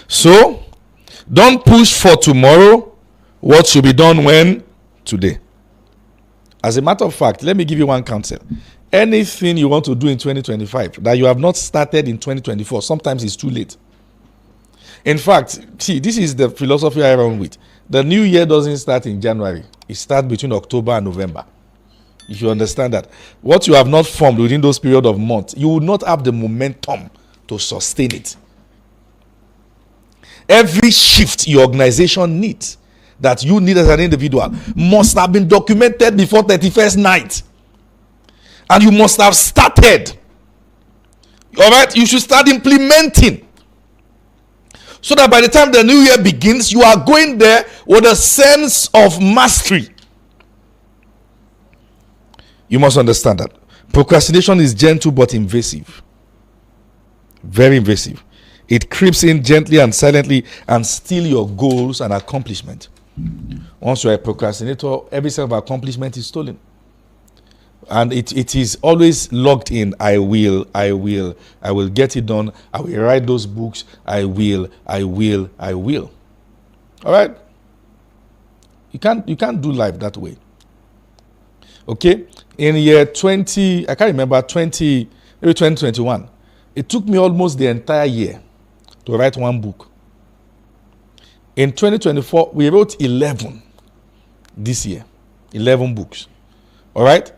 So, don't push for tomorrow what should be done when? Today. As a matter of fact, let me give you one counsel. Anything you want to do in 2025 that you have not started in 2024, sometimes it's too late. In fact, see, this is the philosophy I run with. The new year doesn't start in January. It starts between October and November. If you understand that. What you have not formed within those period of months, you will not have the momentum to sustain it. Every shift your organization needs, that you need as an individual, must have been documented before 31st night. And you must have started. All right? You should start implementing. So that by the time the new year begins, you are going there with a sense of mastery. You must understand that. Procrastination is gentle but invasive. Very invasive. It creeps in gently and silently and steals your goals and accomplishment. Once you are a procrastinator, every sense of accomplishment is stolen. And it is always logged in. I will get it done. I will write those books. I will. All right? You can't do life that way. Okay? In year 20, I can't remember, maybe 2021, it took me almost the entire year to write one book. In 2024, we wrote 11 this year. 11 books. All right?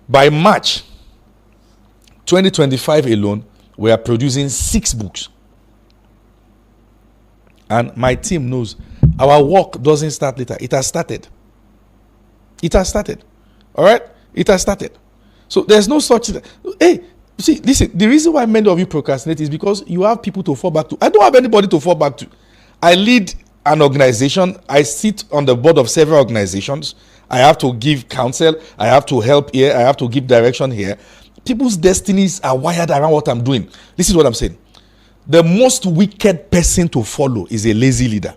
By March 2025 alone, we are producing 6 books. And my team knows our work doesn't start later. It has started. It has started. All right? It has started. So there's no such... Hey, see, listen, the reason why many of you procrastinate is because you have people to fall back to. I don't have anybody to fall back to. I lead an organization. I sit on the board of several organizations. I have to give counsel. I have to help here. I have to give direction here. People's destinies are wired around what I'm doing. This is what I'm saying. The most wicked person to follow is a lazy leader.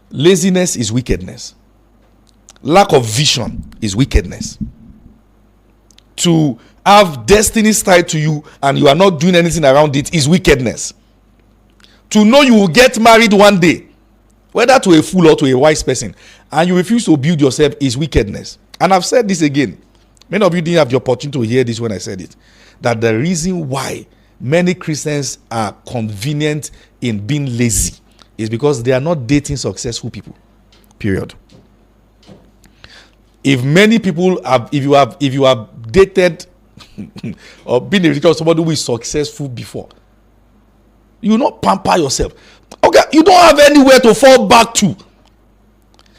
Laziness is wickedness. Lack of vision is wickedness. To have destinies tied to you and you are not doing anything around it is wickedness. To know you will get married one day, whether to a fool or to a wise person, and you refuse to build yourself is wickedness. And I've said this again. Many of you didn't have the opportunity to hear this when I said it. That the reason why many Christians are convenient in being lazy is because they are not dating successful people. Period. If many people have, if you have dated or been a relationship with somebody who is successful before, you will not pamper yourself. Okay, you don't have anywhere to fall back to.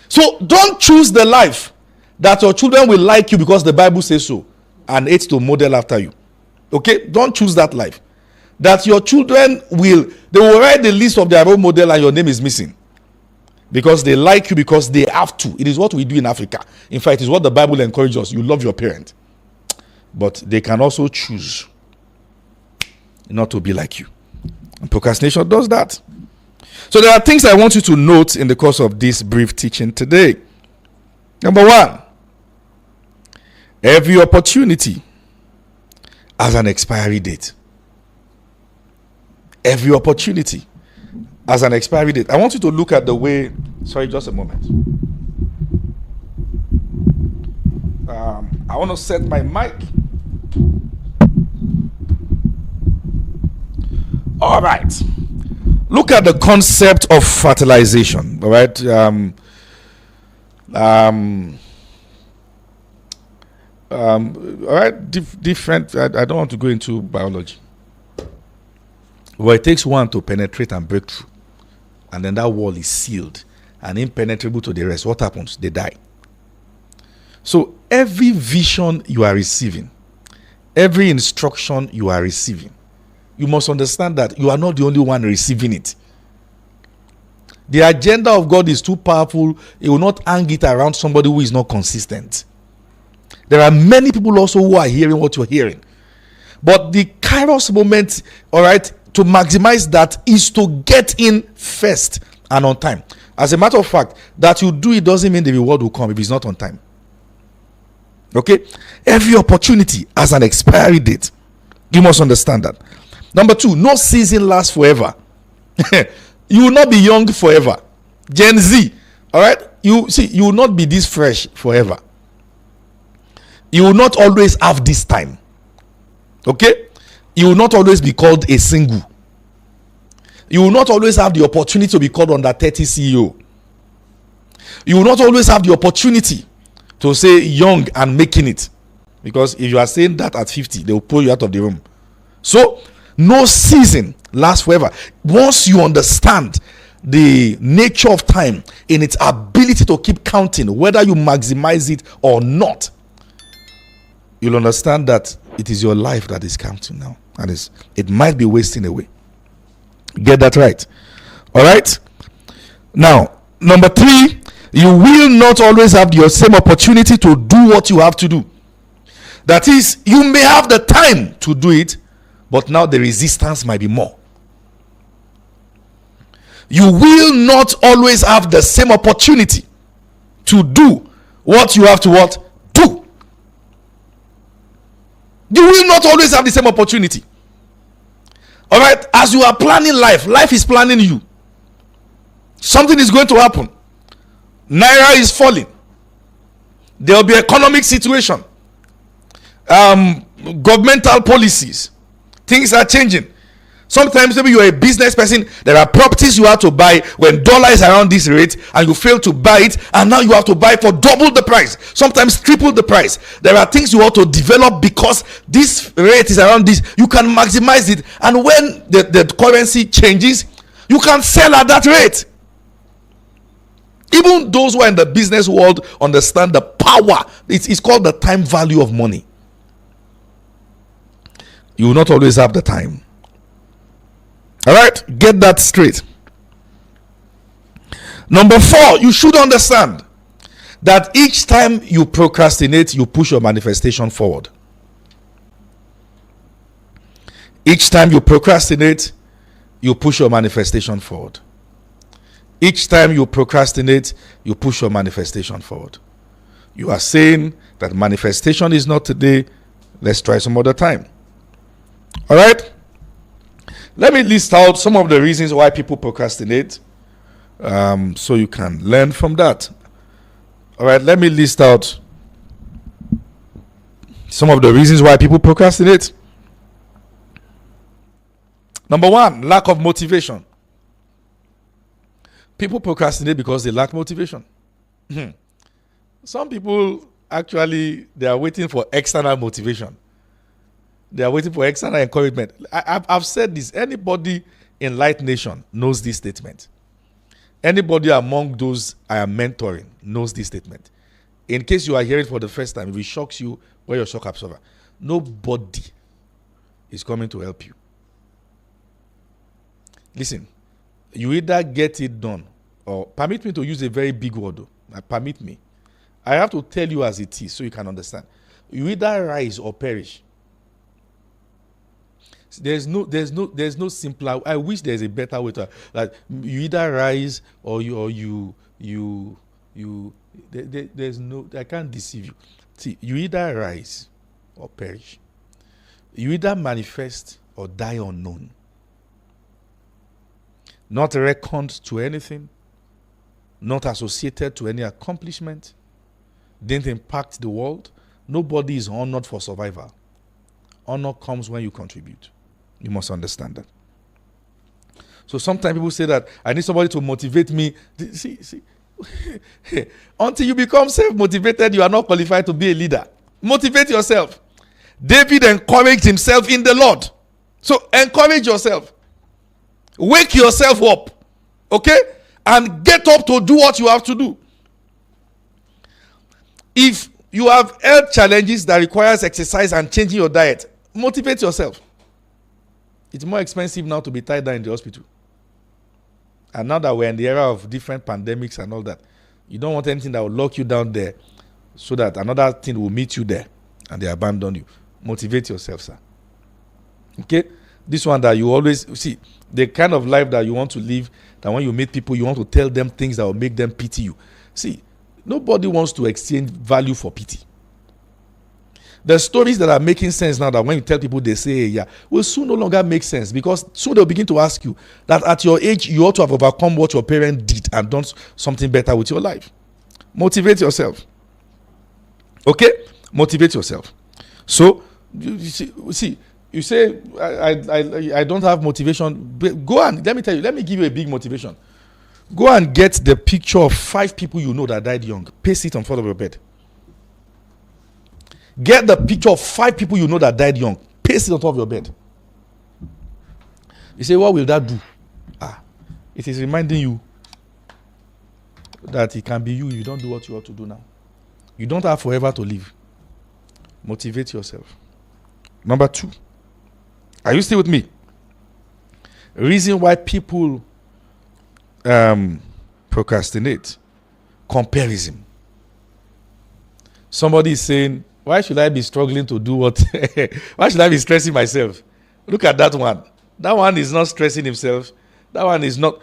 So don't choose the life that your children will like you because the Bible says so and it's to model after you. Okay, don't choose that life. That your children they will write the list of their role model and your name is missing. Because they like you because they have to. It is what we do in Africa. In fact, it is what the Bible encourages us. You love your parent. But they can also choose not to be like you. And procrastination does that. So there are things I want you to note in the course of this brief teaching today. Number 1, every opportunity has an expiry date. Every opportunity has an expiry date. I want you to look at the way... Sorry, just a moment. I want to set my mic. All right. Look at the concept of fertilization. All right. All right. Different. I don't want to go into biology. Well, it takes one to penetrate and break through. And then that wall is sealed and impenetrable to the rest. What happens? They die. So every vision you are receiving, every instruction you are receiving, you must understand that you are not the only one receiving it. The agenda of God is too powerful. He will not hang it around somebody who is not consistent. There are many people also who are hearing what you're hearing. But the kairos moment, all right, to maximize that is to get in first and on time. As a matter of fact, that you do it doesn't mean the reward will come if it's not on time. Okay? Every opportunity has an expiry date. You must understand that. Number two, no season lasts forever. You will not be young forever. Gen Z, all right? You will not be this fresh forever. You will not always have this time. Okay? You will not always be called a single. You will not always have the opportunity to be called under 30 CEO. You will not always have the opportunity to say young and making it. Because if you are saying that at 50, they will pull you out of the room. So, no season lasts forever. Once you understand the nature of time in its ability to keep counting, whether you maximize it or not, you'll understand that it is your life that is counting now. And it might be wasting away. Get that right. All right. Now, number three, you will not always have your same opportunity to do what you have to do. That is, you may have the time to do it, but now the resistance might be more. You will not always have the same opportunity to do what you have to do. You will not always have the same opportunity. All right, as you are planning life is planning you. Something is going to happen. Naira is falling. There will be economic situation. Governmental policies. Things are changing. Sometimes maybe you're a business person. There are properties you have to buy when dollar is around this rate and you fail to buy it, and now you have to buy for double the price, sometimes triple the price. There are things you want to develop because this rate is around this. You can maximize it, and when the currency changes, you can sell at that rate. Even those who are in the business world understand the power. It's called the time value of money. You will not always have the time. All right, get that straight. Number four, you should understand that each time you procrastinate, you push your manifestation forward. Each time you procrastinate, you push your manifestation forward. Each time you procrastinate, you push your manifestation forward. You are saying that manifestation is not today, let's try some other time. All right? Let me list out some of the reasons why people procrastinate, so you can learn from that. All right, let me list out some of the reasons why people procrastinate. Number one, lack of motivation. People procrastinate because they lack motivation. Some people actually, they are waiting for external motivation. They are waiting for external encouragement. I've said this. Anybody in Light Nation knows this statement. Anybody among those I am mentoring knows this statement. In case you are hearing it for the first time, if it shocks you, wear your shock absorber. Nobody is coming to help you. Listen, you either get it done, or permit me to use a very big word. Permit me. I have to tell you as it is so you can understand. You either rise or perish. There's no simpler. I wish there's a better way to, like, you either rise or there's no, I can't deceive you. See, you either rise or perish. You either manifest or die unknown. Not reckoned to anything, not associated to any accomplishment, didn't impact the world. Nobody is honored for survival. Honor comes when you contribute. You must understand that. So sometimes people say that I need somebody to motivate me. See, until you become self-motivated, you are not qualified to be a leader. Motivate yourself. David encouraged himself in the Lord. So encourage yourself. Wake yourself up. Okay? And get up to do what you have to do. If you have health challenges that requires exercise and changing your diet, motivate yourself. It's more expensive now to be tied down in the hospital. And now that we're in the era of different pandemics and all that, you don't want anything that will lock you down there so that another thing will meet you there and they abandon you. Motivate yourself, sir. Okay? This one that you always see, the kind of life that you want to live, that when you meet people, you want to tell them things that will make them pity you. See, nobody wants to exchange value for pity. The stories that are making sense now, that when you tell people, they say, hey, yeah, will soon no longer make sense, because soon they'll begin to ask you that at your age, you ought to have overcome what your parent did and done something better with your life. Motivate yourself. Okay? Motivate yourself. So, you see, you say, I don't have motivation. Go and, let me give you a big motivation. Go and get the picture of 5 people you know that died young. Paste it on front of your bed. Get the picture of 5 people you know that died young. Paste it on top of your bed. You say, what will that do? It is reminding you that it can be you if you don't do what you ought to do now. You don't have forever to live. Motivate yourself. Number 2. Are you still with me? Reason why people procrastinate. Comparison. Somebody is saying, why should I be struggling to do what? Why should I be stressing myself? Look at that one. That one is not stressing himself. That one is not.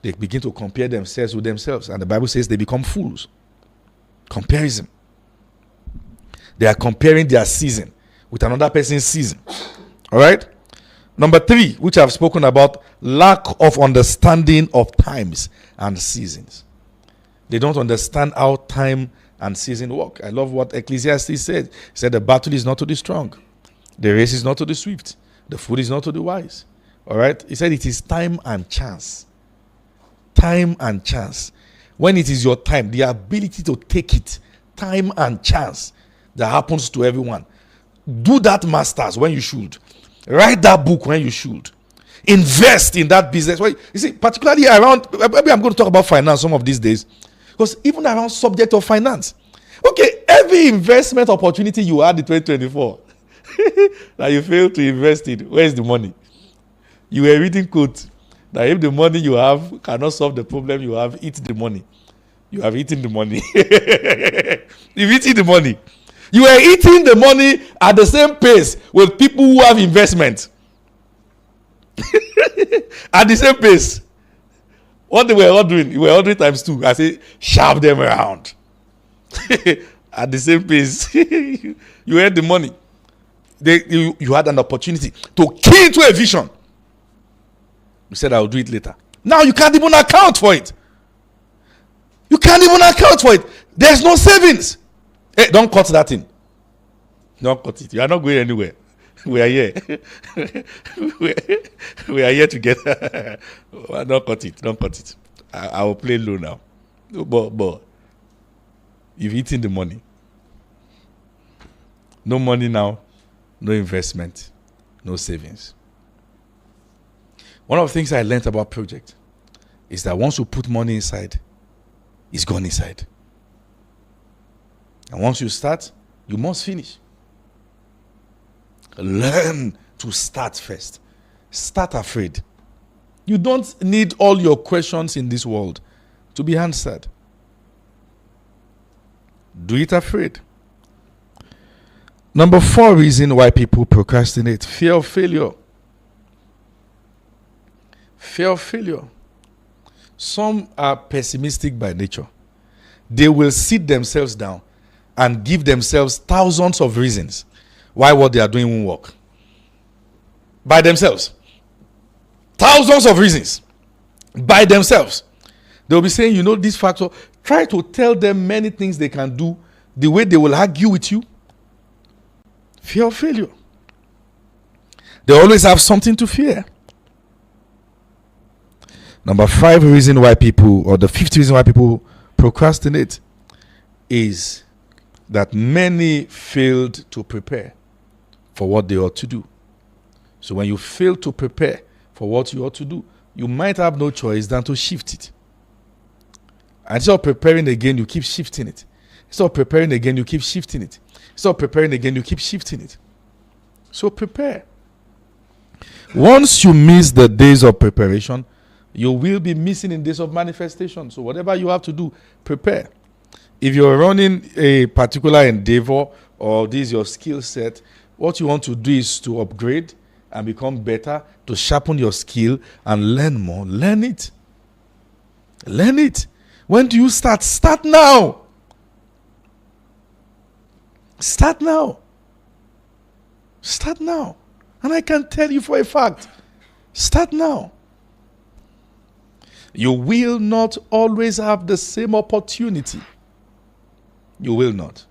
They begin to compare themselves with themselves. And the Bible says they become fools. Comparison. They are comparing their season with another person's season. All right? Number 3, which I've spoken about, lack of understanding of times and seasons. They don't understand how time and season work. I love what Ecclesiastes said. He said the battle is not to the strong. The race is not to the swift. The food is not to the wise. All right? He said it is time and chance. Time and chance. When it is your time, the ability to take it, time and chance, that happens to everyone. Do that masters when you should. Write that book when you should. Invest in that business. Well, you see, particularly around, maybe I'm going to talk about finance some of these days. Because even around subject of finance. Okay, every investment opportunity you had in 2024 that you failed to invest in, where's the money? You were reading quote that if the money you have cannot solve the problem you have, eat the money. You have eaten the money. You've eaten the money. You were eating the money at the same pace with people who have investment. At the same pace. What they were all doing, you were ordering times 2. I say, shove them around. At the same pace. You had the money. You had an opportunity to key into a vision. You said, I'll do it later. Now you can't even account for it. You can't even account for it. There's no savings. Hey, don't cut that in. Don't cut it. You are not going anywhere. We are here. we are here together. Don't cut it. Don't cut it. I will play low now. But you've eaten the money. No money now. No investment. No savings. One of the things I learned about project is that once you put money inside, it's gone inside. And once you start, you must finish. Learn to start first. Start afraid. You don't need all your questions in this world to be answered. Do it afraid. Number 4 reason why people procrastinate: fear of failure. Fear of failure. Some are pessimistic by nature. They will sit themselves down and give themselves thousands of reasons why what they are doing won't work. By themselves. Thousands of reasons. By themselves. They'll be saying, you know, this factor. Try to tell them many things they can do, the way they will argue with you. Fear of failure. They always have something to fear. Number 5 reason why people, or the 5th reason why people procrastinate, is that many failed to prepare for what they ought to do. So when you fail to prepare for what you ought to do, you might have no choice than to shift it. And instead of preparing again, you keep shifting it. Instead of preparing again, you keep shifting it. Instead of preparing again, you keep shifting it. So prepare. Once you miss the days of preparation, you will be missing in days of manifestation. So whatever you have to do, prepare. If you're running a particular endeavor or this is your skill set, what you want to do is to upgrade and become better, to sharpen your skill and learn more. Learn it. Learn it. When do you start? Start now. Start now. Start now. And I can tell you for a fact, start now. You will not always have the same opportunity. You will not.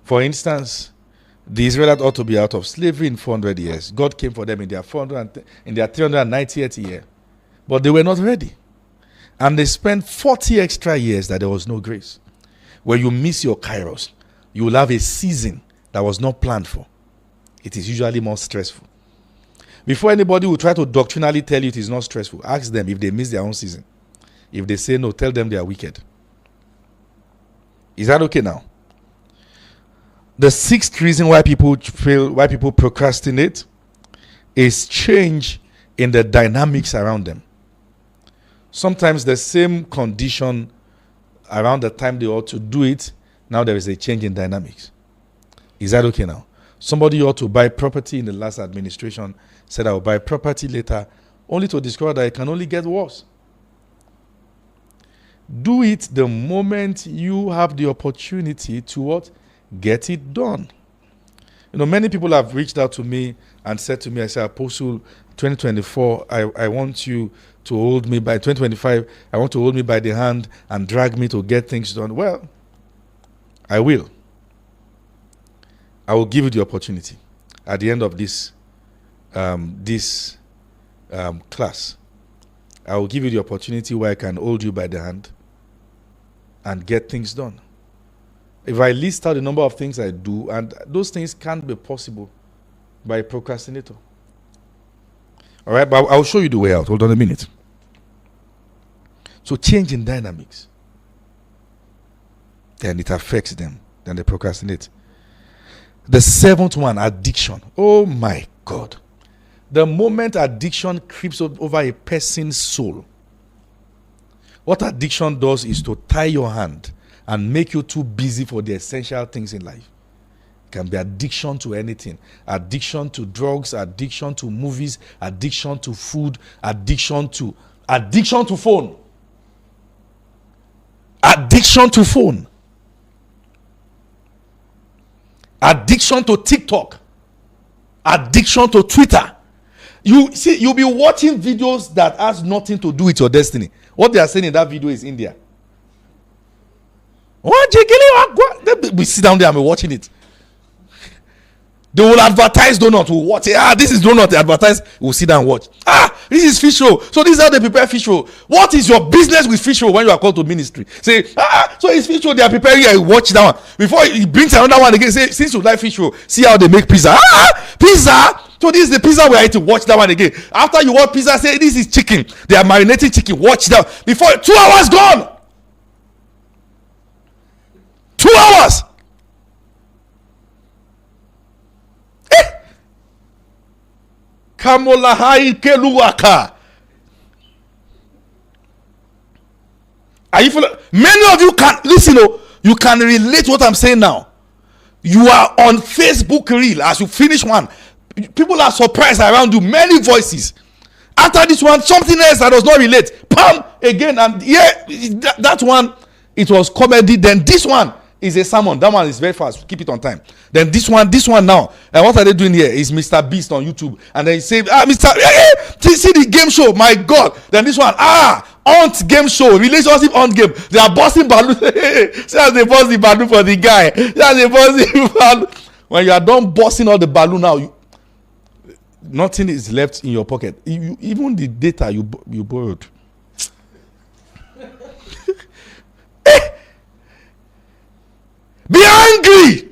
For instance, the Israelites ought to be out of slavery in 400 years. God came for them in their 390th year. But they were not ready. And they spent 40 extra years that there was no grace. When you miss your kairos, you will have a season that was not planned for. It is usually more stressful. Before anybody will try to doctrinally tell you it is not stressful, ask them if they miss their own season. If they say no, tell them they are wicked. Is that okay now? The sixth reason why people procrastinate is change in the dynamics around them. Sometimes the same condition around the time they ought to do it, now there is a change in dynamics. Is that okay now? Somebody ought to buy property in the last administration, said I will buy property later, only to discover that it can only get worse. Do it the moment you have the opportunity to what? Get it done. You know, many people have reached out to me and said to me, I said, Apostle, 2024, I want you to hold me by 2025, I want to hold me by the hand and drag me to get things done. Well, I will. I will give you the opportunity at the end of this class. I will give you the opportunity where I can hold you by the hand and get things done. If I list out the number of things I do, and those things can't be possible by a procrastinator. All right, but I'll show you the way out. Hold on a minute. So change in dynamics. Then it affects them. Then they procrastinate. The seventh one, addiction. Oh my God. The moment addiction creeps over a person's soul, what addiction does is to tie your hand and make you too busy for the essential things in life. It can be addiction to anything. Addiction to drugs, addiction to movies, addiction to food, addiction to phone. Addiction to phone. Addiction to TikTok. Addiction to Twitter. You see, you'll be watching videos that has nothing to do with your destiny. What they are saying in that video is India. We sit down there and we're watching it. They will advertise donut. We'll watch it. This is donut. They advertise. We'll sit down and watch. This is fish roll. So this is how they prepare fish roll. What is your business with fish roll when you are called to ministry? Say, so it's fish roll. They are preparing you. Watch that one. Before he brings another one again, say, since you like fish roll, see how they make pizza. Pizza. So this is the pizza we are eating. Watch that one again. After you watch pizza, say this is chicken. They are marinating chicken. Watch that. Before 2 hours gone. 2 hours. Kamolahai keluaka. Are you following? Many of you can listen. You can relate what I'm saying now. You are on Facebook reel as you finish one. People are surprised around you. Many voices. After this one, something else that does not relate. Pam again, and that one it was comedy. Then this one is a sermon. That one is very fast. Keep it on time. Then this one now. And what are they doing here? Is Mr. Beast on YouTube. And then he say, see the game show. My God. Then this one, aunt game show. Relationship aunt game. They are busting balloon. See how they bust the balloon for the guy. See how they bust the balloon. When you are done busting all the balloon now, nothing is left in your pocket. Even the data you borrowed. Be angry.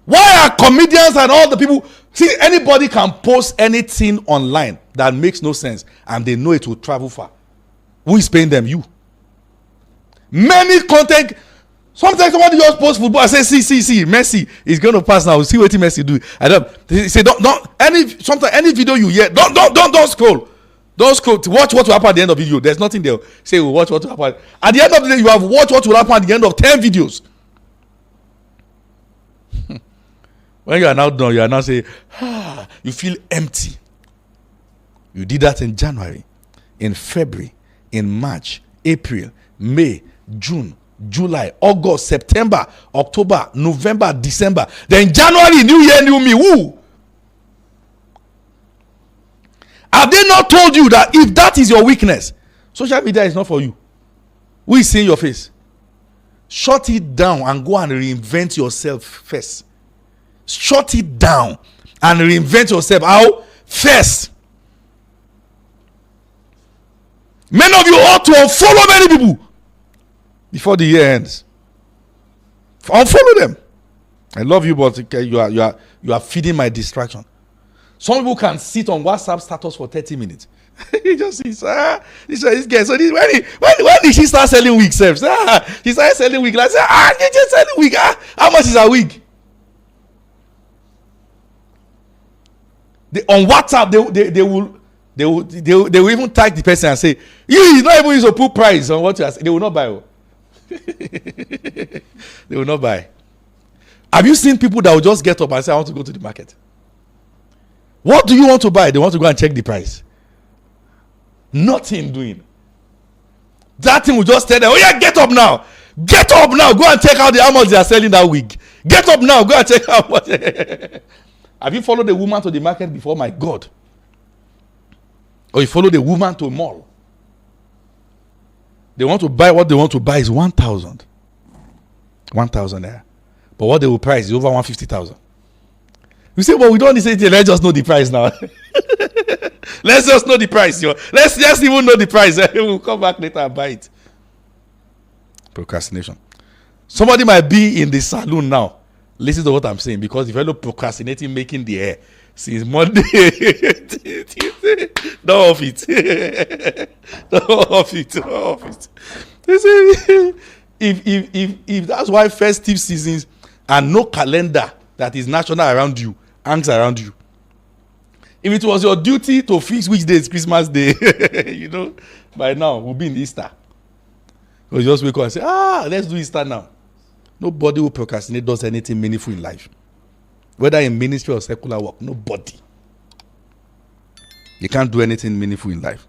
Why are comedians and all the people? See, anybody can post anything online that makes no sense and they know it will travel far. Who is paying them? You. Many content. Sometimes somebody just post football and say, see, Messi is going to pass now. See what Messi do. I don't say don't any video you hear, don't scroll. Don't scroll to watch what will happen at the end of the video. There's nothing there. Say watch what will happen. At the end of the day, you have watched what will happen at the end of 10 videos. When you are now done, you are now saying, you feel empty. You did that in January, in February, in March, April, May, June, July, August, September, October, November, December. Then January, new year, new me. Woo! Have they not told you that if that is your weakness, social media is not for you? Who is seeing your face? Shut it down and go and reinvent yourself first. Shut it down and reinvent yourself. How? First. Many of you ought to unfollow many people before the year ends. Unfollow them. I love you, but you are feeding my distraction. Some people can sit on WhatsApp status for 30 minutes. He just sees, this guy. So when did she start selling wigs? She started selling wigs. I said, you just selling wig. How much is a wig? On WhatsApp, they will even tag the person and say, you not even use a full price on what you are saying. They will not buy. They will not buy. Have you seen people that will just get up and say, I want to go to the market? What do you want to buy? They want to go and check the price. Nothing doing. That thing will just tell them, oh yeah, get up now. Get up now. Go and check out how much they are selling that wig. Get up now. Go and check out what. Have you followed the woman to the market before? My God. Or you follow the woman to a mall. They want to buy what they want to buy is 1,000. 1,000 there. But what they will price is over 150,000. You say, well, we don't need to say, let's just know the price now. Let's just know the price. Let's just even know the price. We'll come back later and buy it. Procrastination. Somebody might be in the saloon now. Listen to what I'm saying. Because if you're procrastinating, making the hair since Monday, don't off it. Don't off it. Don't off it. If that's why festive seasons and no calendar that is national around you hangs around you. If it was your duty to fix which day is Christmas Day, by now we'll be in Easter. We'll just wake up and say, let's do Easter now. Nobody who procrastinate does anything meaningful in life. Whether in ministry or secular work, nobody. You can't do anything meaningful in life.